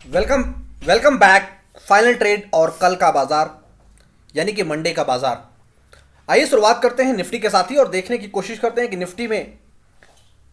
Welcome welcome back. Final trade और कल का बाजार यानी कि मंडे का बाजार। आइए शुरुआत करते हैं निफ्टी के साथ ही और देखने की कोशिश करते हैं कि निफ्टी में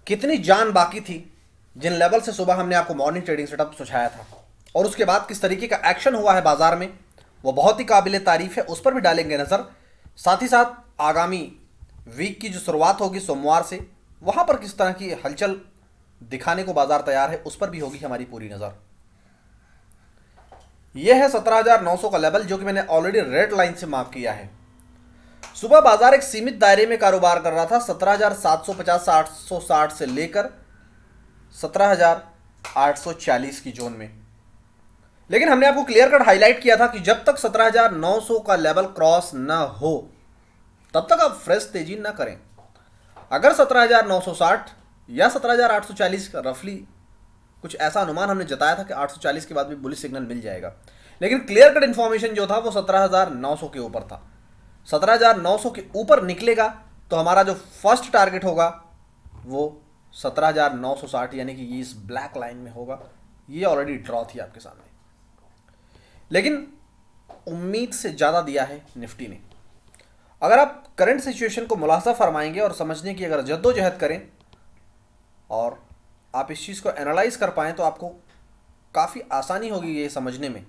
कितनी जान बाकी थी जिन लेवल से सुबह हमने आपको मॉर्निंग ट्रेडिंग सेटअप सुझाया था, और उसके बाद किस तरीके का एक्शन हुआ है बाजार में, वो बहुत ही काबिल तारीफ है। उस पर भी डालेंगे नज़र। साथ ही साथ आगामी वीक की जो शुरुआत होगी सोमवार से, वहां पर किस तरह की हलचल दिखाने को बाजार तैयार है, उस पर भी होगी हमारी पूरी नज़र। यह है 17,900 का लेवल जो कि मैंने ऑलरेडी रेड लाइन से मार्क किया है। सुबह बाजार एक सीमित दायरे में कारोबार कर रहा था 17,750 860 से लेकर 17,840 की जोन में। लेकिन हमने आपको क्लियर कट हाईलाइट किया था कि जब तक 17,900 का लेवल क्रॉस ना हो तब तक आप फ्रेश तेजी ना करें। अगर 17,960 या 17,840 का रफली कुछ ऐसा अनुमान हमने जताया था कि 840 के बाद भी बुलिश सिग्नल मिल जाएगा, लेकिन क्लियर कट इन्फॉर्मेशन जो था वो 17,900 के ऊपर था। 17,900 के ऊपर निकलेगा तो हमारा जो फर्स्ट टारगेट होगा वो 17,960 यानी कि ये इस ब्लैक लाइन में होगा। ये ऑलरेडी ड्रॉ थी आपके सामने, लेकिन उम्मीद से ज़्यादा दिया है निफ्टी ने। अगर आप करंट सिचुएशन को मुलाहजा फरमाएंगे और समझने की अगर जद्दोजहद करें और आप इस चीज़ को एनालाइज कर पाएँ तो आपको काफ़ी आसानी होगी ये समझने में।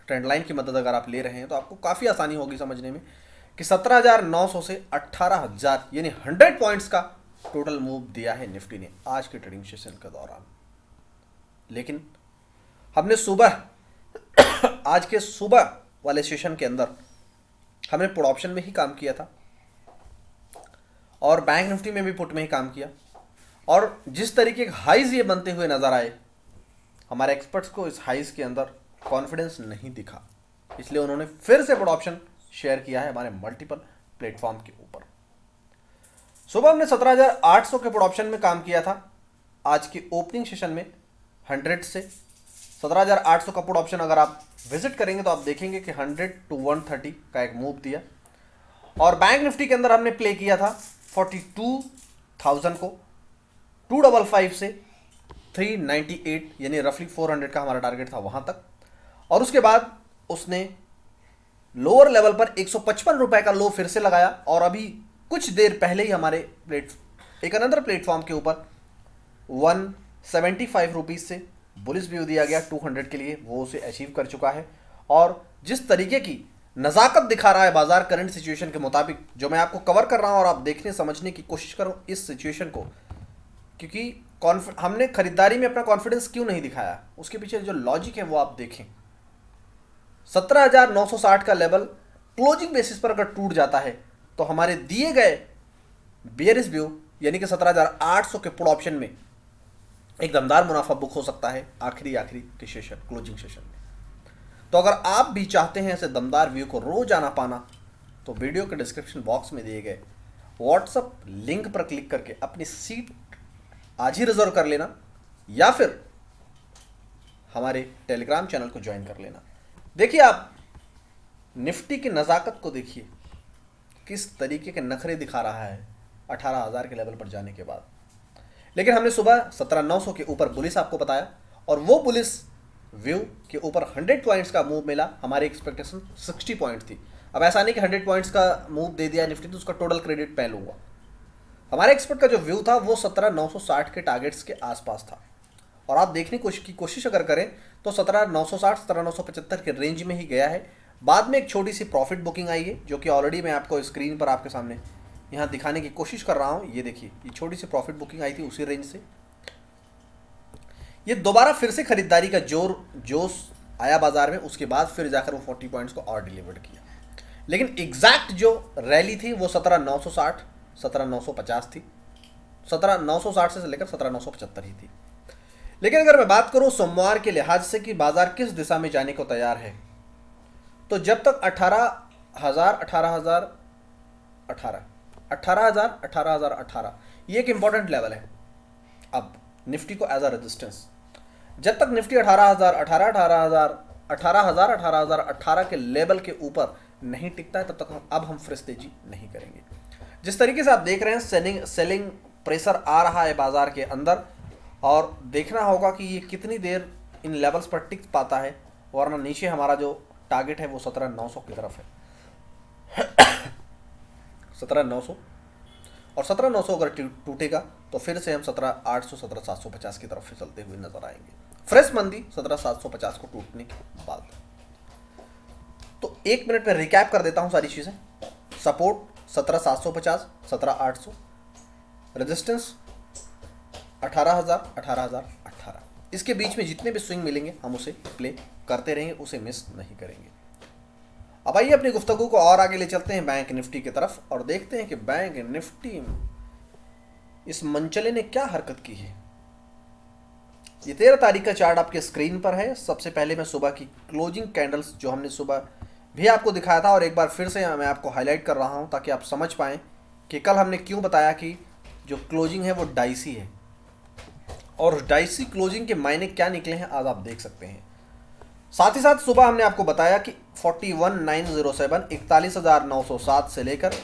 ट्रेंड लाइन की मदद अगर आप ले रहे हैं तो आपको काफ़ी आसानी होगी समझने में कि 17,900 से 18,000 यानी 100 पॉइंट्स का टोटल मूव दिया है निफ्टी ने आज के ट्रेडिंग सेशन के दौरान। लेकिन हमने सुबह आज के सुबह वाले सेशन के अंदर हमने पुट ऑप्शन में ही काम किया था और बैंक निफ्टी में भी पुट में ही काम किया, और जिस तरीके के हाइज ये बनते हुए नजर आए, हमारे एक्सपर्ट्स को इस हाइज के अंदर कॉन्फिडेंस नहीं दिखा, इसलिए उन्होंने फिर से पुट ऑप्शन शेयर किया है हमारे मल्टीपल प्लेटफॉर्म के ऊपर। सुबह हमने 17,800 के पुट ऑप्शन में काम किया था। आज की ओपनिंग सेशन में 100 से 17,800 का पुट ऑप्शन अगर आप विजिट करेंगे तो आप देखेंगे कि 100 to 130 का एक मूव दिया, और बैंक निफ्टी के अंदर हमने प्ले किया था 42,000 को 255 से 398 यानी रफली 400 का हमारा टारगेट था वहां तक, और उसके बाद उसने लोअर लेवल पर 155 रुपए का लो फिर से लगाया, और अभी कुछ देर पहले ही हमारे एक अनदर प्लेटफॉर्म के ऊपर 175 रुपीज से बुलिश व्यू दिया गया 200 के लिए, वो उसे अचीव कर चुका है। और जिस तरीके की नज़ाकत दिखा रहा है बाजार करंट सिचुएशन के मुताबिक, जो मैं आपको कवर कर रहा हूं और आप देखने समझने की कोशिश करो इस सिचुएशन को, क्योंकि हमने खरीदारी में अपना कॉन्फिडेंस क्यों नहीं दिखाया, उसके पीछे जो लॉजिक है वो आप देखें। 17,960 का लेवल क्लोजिंग बेसिस पर अगर टूट जाता है तो हमारे दिए गए बेयरिश व्यू यानी कि 17,800 के पुट ऑप्शन में एक दमदार मुनाफा बुक हो सकता है आखिरी के सेशन क्लोजिंग सेशन में। तो अगर आप भी चाहते हैं ऐसे दमदार व्यू को रोज आना पाना, तो वीडियो के डिस्क्रिप्शन बॉक्स में दिए गए व्हाट्सएप लिंक पर क्लिक करके अपनी सीट आज ही रिजर्व कर लेना, या फिर हमारे टेलीग्राम चैनल को ज्वाइन कर लेना। देखिए, आप निफ्टी की नज़ाकत को देखिए, किस तरीके के नखरे दिखा रहा है 18,000 के लेवल पर जाने के बाद। लेकिन हमने सुबह 17,900 के ऊपर बुलिस आपको बताया, और वो बुलिस व्यू के ऊपर 100 पॉइंट्स का मूव मिला। हमारी एक्सपेक्टेशन 60 पॉइंट थी। अब ऐसा नहीं कि 100 पॉइंट्स का मूव दे दिया निफ्टी तो उसका टोटल क्रेडिट मैं लूँगा। हमारे एक्सपर्ट का जो व्यू था वो 17,960 के टारगेट्स के आसपास था, और आप देखने की कोशिश अगर करें तो 17,960 17,975 के रेंज में ही गया है। बाद में एक छोटी सी प्रॉफिट बुकिंग आई है, जो कि ऑलरेडी मैं आपको स्क्रीन पर आपके सामने यहाँ दिखाने की कोशिश कर रहा हूँ। ये देखिए, ये छोटी सी प्रॉफिट बुकिंग आई थी उसी रेंज से। ये दोबारा फिर से खरीदारी का जोश आया बाजार में, उसके बाद फिर जाकर वो 40 पॉइंट्स को और डिलीवर्ड किया। लेकिन एग्जैक्ट जो रैली थी वो 17,960 17,950 थी। 17,960 से लेकर 17,975 ही थी। लेकिन अगर मैं बात करूं सोमवार के लिहाज से कि बाजार किस दिशा में जाने को तैयार है, तो जब तक 18,000 ये एक इंपॉर्टेंट लेवल है अब निफ्टी को एज अ रेजिस्टेंस। जब तक निफ्टी 18,000 के लेवल के ऊपर नहीं टिकता है तब तक अब हम फ्रेश तेजी नहीं करेंगे। जिस तरीके से आप देख रहे हैं सेलिंग प्रेशर आ रहा है बाजार के अंदर, और देखना होगा कि ये कितनी देर इन लेवल्स पर टिक पाता है, वरना नीचे हमारा जो टारगेट है वो 17,900 की तरफ है। 17,900 और 17,900 अगर टूटेगा तो फिर से हम 17,800 17,750 की तरफ फिसलते हुए नजर आएंगे। फ्रेश मंदी 17,750 को टूटने के बाद। तो 1 मिनट में रिकैप कर देता हूं सारी चीजें। Support 17,750 17,800, resistance 18,000 18,018। इसके बीच में जितने भी स्विंग मिलेंगे हम उसे प्ले करते रहेंगे, उसे मिस नहीं करेंगे। अब आइए अपनी गुफ्तगू को और आगे ले चलते हैं बैंक निफ्टी की तरफ और देखते हैं कि बैंक निफ्टी में इस मंचले ने क्या हरकत की है। ये 13 तारीख का चार्ट आपके स्क्रीन पर है। सबसे पहले मैं सुबह की क्लोजिंग कैंडल्स जो हमने सुबह भी आपको दिखाया था और एक बार फिर से मैं आपको हाईलाइट कर रहा हूं ताकि आप समझ पाएं कि कल हमने क्यों बताया कि जो क्लोजिंग है वो डाइसी है और उस डाइसी क्लोजिंग के मायने क्या निकले हैं आज आप देख सकते हैं। साथ ही साथ सुबह हमने आपको बताया कि 41,907 41,907 से लेकर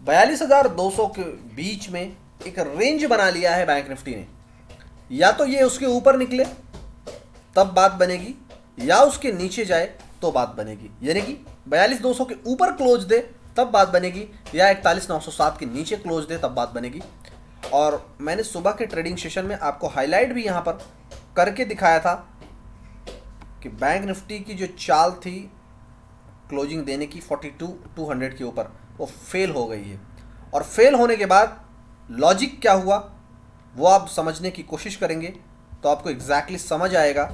42,200 के बीच में एक रेंज बना लिया है बैंक निफ्टी ने। या तो ये उसके ऊपर निकले तब बात बनेगी, या उसके नीचे जाए तो बात बनेगी, यानी कि 42,200 के ऊपर क्लोज दे तब बात बनेगी, या 41,907 के नीचे क्लोज दे तब बात बनेगी। और मैंने सुबह के ट्रेडिंग सेशन में आपको हाईलाइट भी यहाँ पर करके दिखाया था कि बैंक निफ्टी की जो चाल थी क्लोजिंग देने की 42,200 के ऊपर, वो फेल हो गई है। और फेल होने के बाद लॉजिक क्या हुआ वो आप समझने की कोशिश करेंगे तो आपको एग्जैक्टली समझ आएगा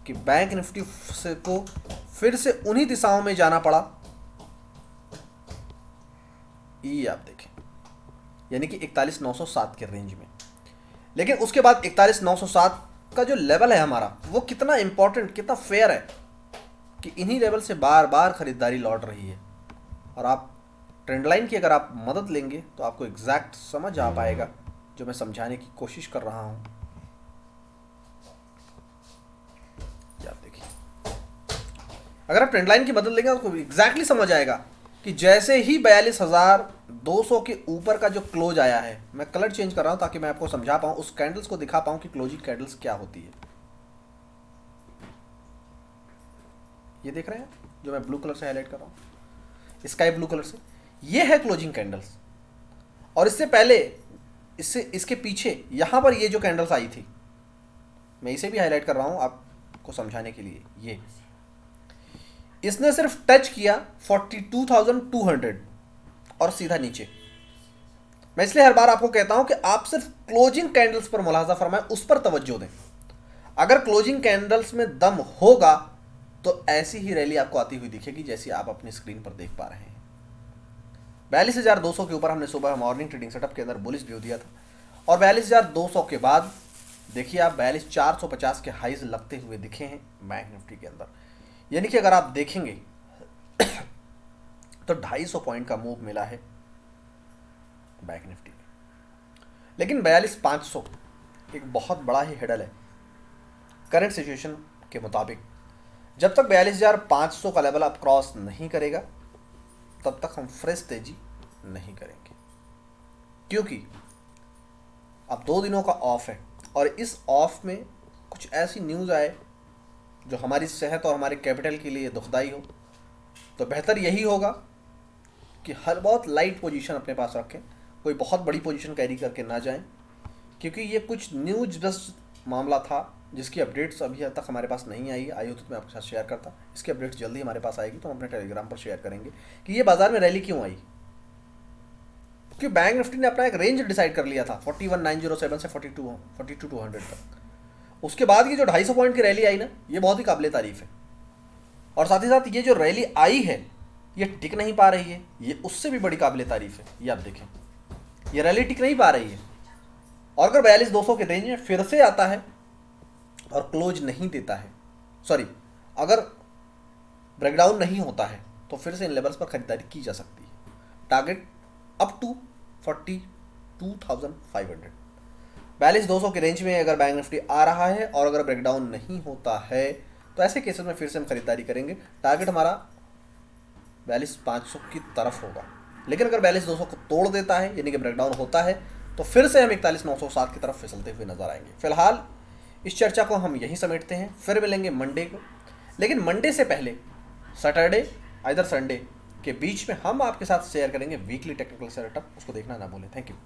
कि बैंक निफ्टी से को फिर से उन्हीं दिशाओं में जाना पड़ा। ये आप देखें, यानी कि 41,907 के रेंज में। लेकिन उसके बाद 41,907 का जो लेवल है हमारा वो कितना इंपॉर्टेंट, कितना फेयर है कि इन्हीं लेवल से बार बार खरीदारी लौट रही है। और आप ट्रेंड लाइन की अगर आप मदद लेंगे तो आपको एग्जैक्ट समझ आ पाएगा जो मैं समझाने की कोशिश कर रहा हूं। आप देखिए, अगर आप ट्रेंड लाइन की मदद लेंगे तो आपको एग्जैक्टली समझ आएगा कि जैसे ही 42,200 के ऊपर का जो क्लोज आया है, मैं कलर चेंज कर रहा हूं ताकि मैं आपको समझा पाऊं, उस कैंडल्स को दिखा पाऊं कि क्लोजिंग कैंडल्स क्या होती है। ये देख रहे हैं जो मैं ब्लू कलर से हाईलाइट कर रहा हूं, स्काई ब्लू कलर से, ये है क्लोजिंग कैंडल्स। और इससे पहले इसके पीछे यहां पर ये जो कैंडल्स आई थी, मैं इसे भी हाईलाइट कर रहा हूं आपको समझाने के लिए। ये इसने सिर्फ टच किया 42,200 और सीधा नीचे। मैं इसलिए हर बार आपको कहता हूं कि आप सिर्फ क्लोजिंग कैंडल्स पर मुलाहाजा फरमाएं, उस पर तवज्जो दें। अगर क्लोजिंग कैंडल्स में दम होगा तो ऐसी ही रैली आपको आती हुई दिखेगी जैसी आप अपनी स्क्रीन पर देख पा रहे हैं। 42,200 के ऊपर हमने सुबह मॉर्निंग ट्रेडिंग सेटअप के अंदर बुलिश व्यू दिया था और 42,200 के बाद देखिए आप 42,450 के हाईज लगते हुए दिखे हैं बैंक निफ्टी के अंदर। यानी कि अगर आप देखेंगे तो 250 पॉइंट का मूव मिला है बैंक निफ्टी में। लेकिन 42,500 एक बहुत बड़ा ही हेडल है करंट सिचुएशन के मुताबिक। जब तक 42,500 का लेवल आप क्रॉस नहीं करेगा तब तक हम फ्रेश तेजी नहीं करेंगे, क्योंकि अब 2 दिनों का ऑफ है और इस ऑफ में कुछ ऐसी न्यूज़ आए जो हमारी सेहत और हमारे कैपिटल के लिए दुखदाई हो, तो बेहतर यही होगा कि हर बहुत लाइट पोजीशन अपने पास रखें, कोई बहुत बड़ी पोजीशन कैरी करके ना जाएं, क्योंकि ये कुछ न्यूज बस मामला था जिसकी अपडेट्स अभी तक हमारे पास नहीं आई हो तो मैं आपके साथ शेयर करता। इसकी अपडेट्स जल्दी हमारे पास आएगी तो हम अपने टेलीग्राम पर शेयर करेंगे कि ये बाजार में रैली क्यों आई। क्योंकि बैंक निफ्टी ने अपना एक रेंज डिसाइड कर लिया था 41,907 से 42,200 तक। उसके बाद ये जो 250 पॉइंट की रैली आई ना, ये बहुत ही काबिल तारीफ है। और साथ ही साथ ये जो रैली आई है ये टिक नहीं पा रही है, ये उससे भी बड़ी काबिल तारीफ है। ये आप देखें, ये रैली टिक नहीं पा रही है और अगर 42,200 के रेंज में फिर से आता है और क्लोज नहीं देता है, सॉरी अगर ब्रेकडाउन नहीं होता है तो फिर से इन लेवल्स पर खरीदारी की जा सकती है। Target up to 42,500। 42,200 के रेंज में अगर बैंक निफ्टी आ रहा है और अगर ब्रेकडाउन नहीं होता है तो ऐसे केसेस में फिर से हम खरीदारी करेंगे। टारगेट हमारा 42,500 की तरफ होगा। लेकिन अगर 42,200 को तोड़ देता है यानी कि ब्रेकडाउन होता है तो फिर से हम 41,907 की तरफ फिसलते हुए नजर आएंगे। फिलहाल इस चर्चा को हम यहीं समेटते हैं, फिर मिलेंगे मंडे को। लेकिन मंडे से पहले सैटरडे आइदर संडे के बीच में हम आपके साथ शेयर करेंगे वीकली टेक्निकल सेटअप, उसको देखना ना भूलें। Thank you.